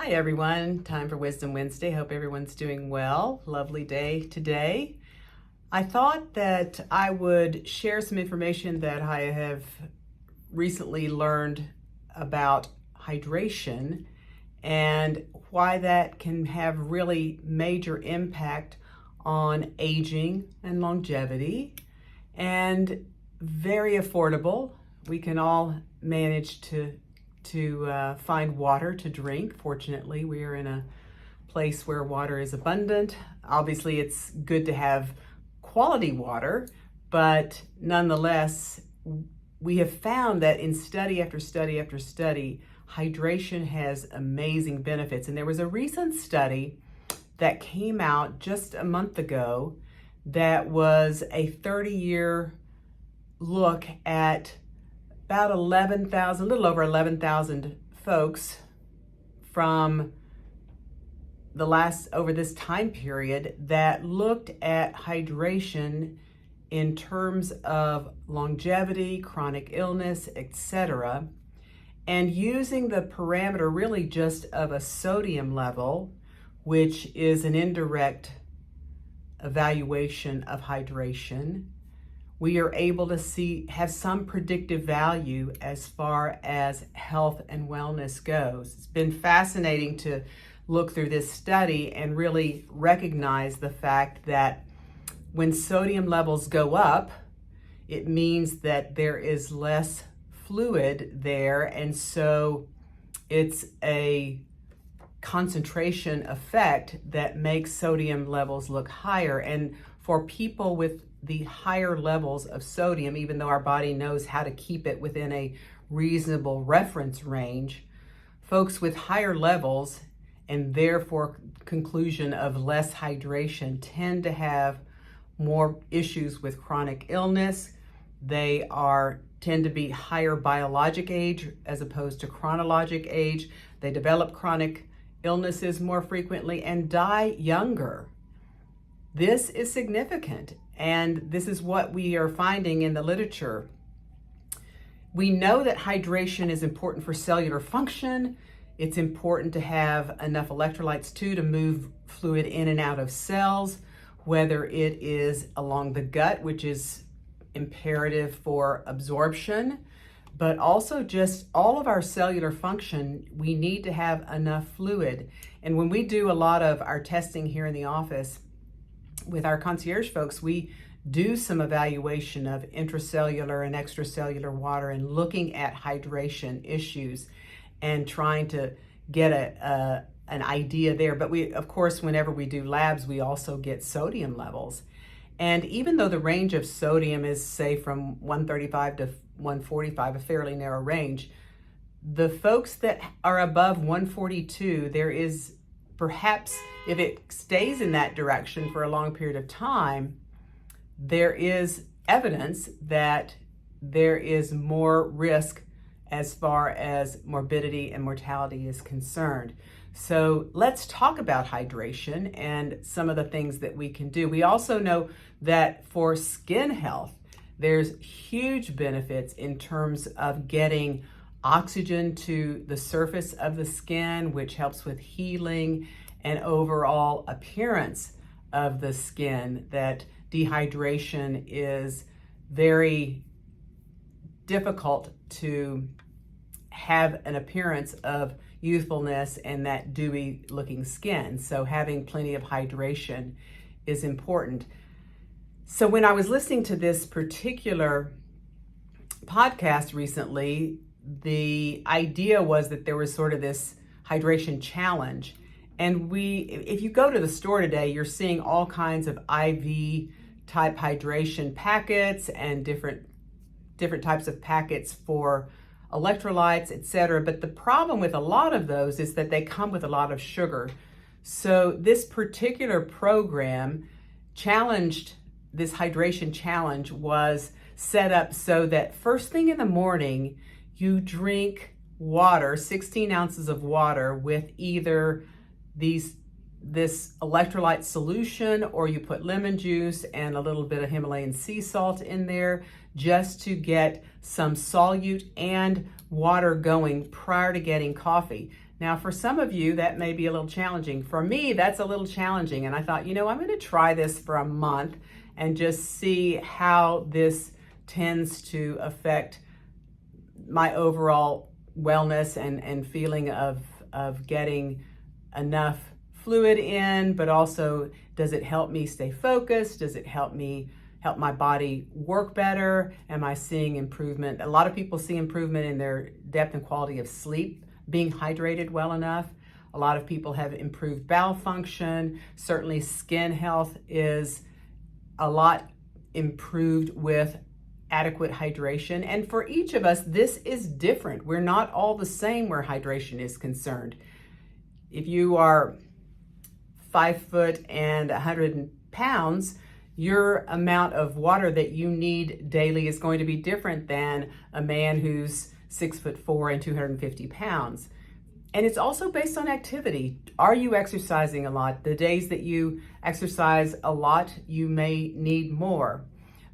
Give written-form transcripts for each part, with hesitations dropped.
Hi everyone, time for Wisdom Wednesday. Hope everyone's doing well. Lovely day today. I thought that I would share some information that I have recently learned about hydration and why that can have really major impact on aging and longevity, and very affordable. We can all manage to find water to drink. Fortunately, we are in a place where water is abundant. Obviously, it's good to have quality water, but nonetheless, we have found that in study after study after study, hydration has amazing benefits. And there was a recent study that came out just a month ago that was a 30-year look at about 11,000, a little over 11,000 folks from over this time period that looked at hydration in terms of longevity, chronic illness, etc., and using the parameter really just of a sodium level, which is an indirect evaluation of hydration. We are able to have some predictive value as far as health and wellness goes. It's been fascinating to look through this study and really recognize the fact that when sodium levels go up, it means that there is less fluid there, and so it's a concentration effect that makes sodium levels look higher. And for people with the higher levels of sodium, even though our body knows how to keep it within a reasonable reference range, folks with higher levels and therefore conclusion of less hydration tend to have more issues with chronic illness. They tend to be higher biologic age as opposed to chronologic age. They develop chronic illnesses more frequently and die younger. This is significant, and this is what we are finding in the literature. We know that hydration is important for cellular function. It's important to have enough electrolytes too to move fluid in and out of cells, whether it is along the gut, which is imperative for absorption, but also just all of our cellular function, we need to have enough fluid. And when we do a lot of our testing here in the office with our concierge folks, we do some evaluation of intracellular and extracellular water and looking at hydration issues and trying to get an idea there. But we, of course, whenever we do labs, we also get sodium levels. And even though the range of sodium is, say, from 135 to 145, a fairly narrow range, the folks that are above 142, there is perhaps, if it stays in that direction for a long period of time, there is evidence that there is more risk as far as morbidity and mortality is concerned. So let's talk about hydration and some of the things that we can do. We also know that for skin health, there's huge benefits in terms of getting oxygen to the surface of the skin, which helps with healing and overall appearance of the skin. That dehydration is very difficult to have an appearance of youthfulness and that dewy looking skin. So having plenty of hydration is important. So when I was listening to this particular podcast recently, the idea was that there was sort of this hydration challenge. And if you go to the store today, you're seeing all kinds of IV type hydration packets and different types of packets for electrolytes, etc. But the problem with a lot of those is that they come with a lot of sugar. So this particular program this hydration challenge was set up so that first thing in the morning, you drink water, 16 ounces of water with either this electrolyte solution, or you put lemon juice and a little bit of Himalayan sea salt in there just to get some solute and water going prior to getting coffee. Now, for some of you, that may be a little challenging. For me, that's a little challenging. And I thought, I'm going to try this for a month and just see how this tends to affect my overall wellness and feeling of getting enough fluid in, but also does it help me stay focused? Does it help my body work better? Am I seeing improvement? A lot of people see improvement in their depth and quality of sleep, being hydrated well enough. A lot of people have improved bowel function. Certainly skin health is a lot improved with adequate hydration. And for each of us, this is different. We're not all the same where hydration is concerned. If you are 5 foot and 100 pounds, your amount of water that you need daily is going to be different than a man who's 6'4" and 250 pounds. And it's also based on activity. Are you exercising a lot? The days that you exercise a lot, you may need more.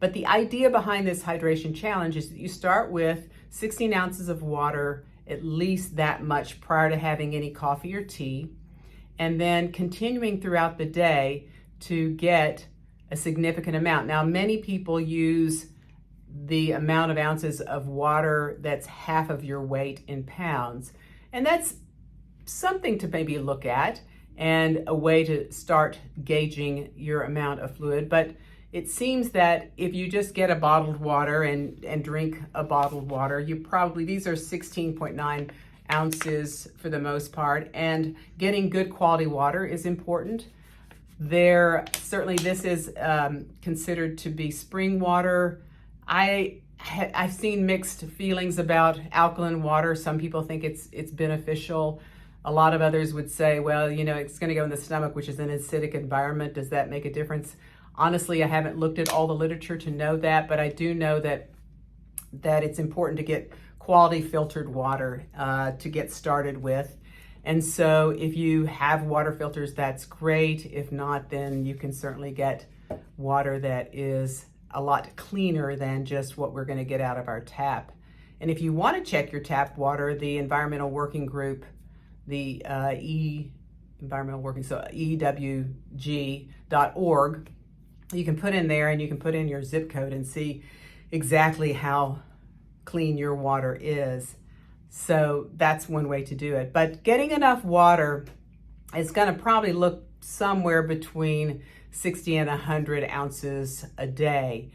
But the idea behind this hydration challenge is that you start with 16 ounces of water, at least that much prior to having any coffee or tea, and then continuing throughout the day to get a significant amount. Now, many people use the amount of ounces of water that's half of your weight in pounds. And that's something to maybe look at and a way to start gauging your amount of fluid. But it seems that if you just get a bottled water and drink a bottled water, these are 16.9 ounces for the most part, and getting good quality water is important. Certainly this is considered to be spring water. I've seen mixed feelings about alkaline water. Some people think it's beneficial. A lot of others would say, well, it's going to go in the stomach, which is an acidic environment. Does that make a difference? Honestly, I haven't looked at all the literature to know that, but I do know that it's important to get quality filtered water to get started with. And so if you have water filters, that's great. If not, then you can certainly get water that is a lot cleaner than just what we're going to get out of our tap. And if you want to check your tap water, the Environmental Working Group, the EWG.org, you can put in there and you can put in your zip code and see exactly how clean your water is. So that's one way to do it. But getting enough water is going to probably look somewhere between 60 and 100 ounces a day.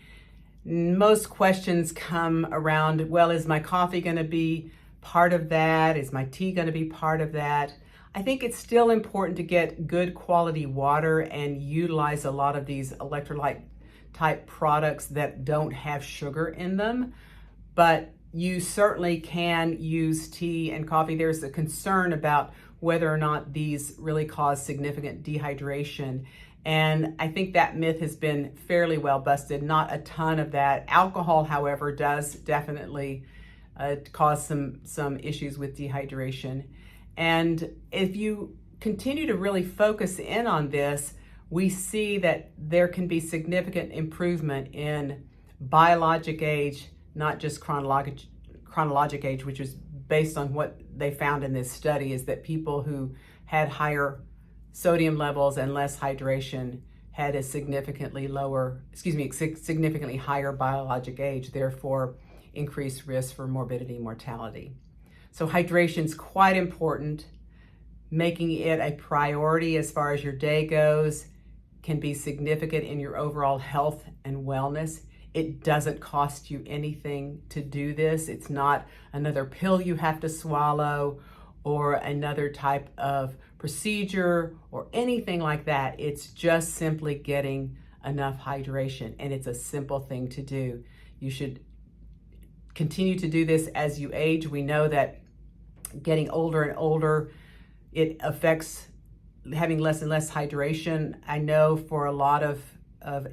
Most questions come around, well, is my coffee going to be part of that? Is my tea going to be part of that? I think it's still important to get good quality water and utilize a lot of these electrolyte type products that don't have sugar in them. But you certainly can use tea and coffee. There's a concern about whether or not these really cause significant dehydration. And I think that myth has been fairly well busted. Not a ton of that. Alcohol, however, does definitely cause some issues with dehydration. And if you continue to really focus in on this, we see that there can be significant improvement in biologic age, not just chronologic age, which is based on what they found in this study, is that people who had higher sodium levels and less hydration had a significantly higher biologic age, therefore increased risk for morbidity and mortality. So hydration is quite important. Making it a priority as far as your day goes can be significant in your overall health and wellness. It doesn't cost you anything to do this. It's not another pill you have to swallow or another type of procedure or anything like that. It's just simply getting enough hydration, and it's a simple thing to do. You should continue to do this as you age. We know that getting older and older, it affects having less and less hydration. I know for a lot of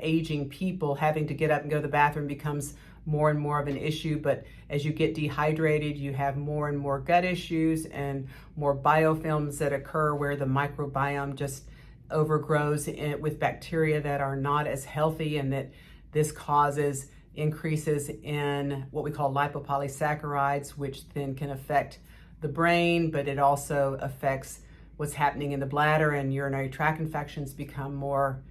aging people, having to get up and go to the bathroom becomes more and more of an issue. But as you get dehydrated, you have more and more gut issues and more biofilms that occur where the microbiome just overgrows with bacteria that are not as healthy, and that this causes increases in what we call lipopolysaccharides, which then can affect the brain, but it also affects what's happening in the bladder, and urinary tract infections become more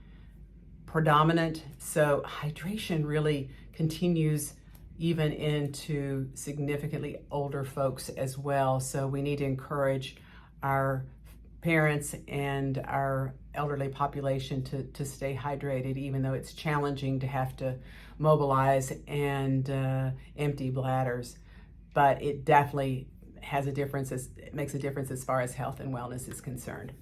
predominant. So hydration really continues even into significantly older folks as well. So we need to encourage our parents and our elderly population to stay hydrated, even though it's challenging to have to mobilize and empty bladders. But it definitely has a difference, it makes a difference as far as health and wellness is concerned.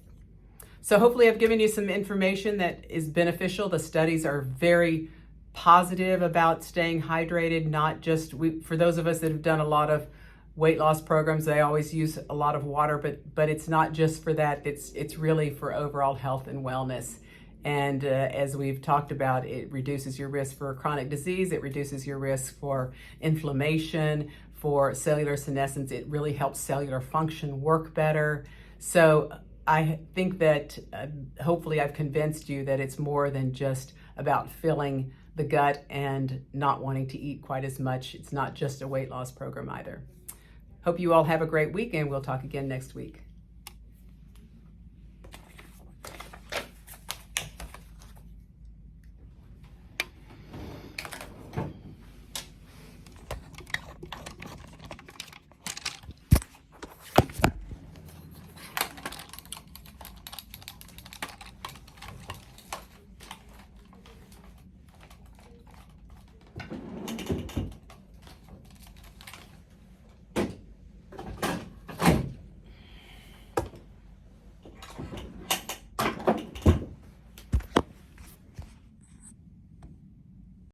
So hopefully I've given you some information that is beneficial. The studies are very positive about staying hydrated, not just, for those of us that have done a lot of weight loss programs, they always use a lot of water, but it's not just for that, it's really for overall health and wellness. And as we've talked about, it reduces your risk for chronic disease, it reduces your risk for inflammation, for cellular senescence, it really helps cellular function work better. So I think that hopefully I've convinced you that it's more than just about filling the gut and not wanting to eat quite as much. It's not just a weight loss program either. Hope you all have a great week, and we'll talk again next week.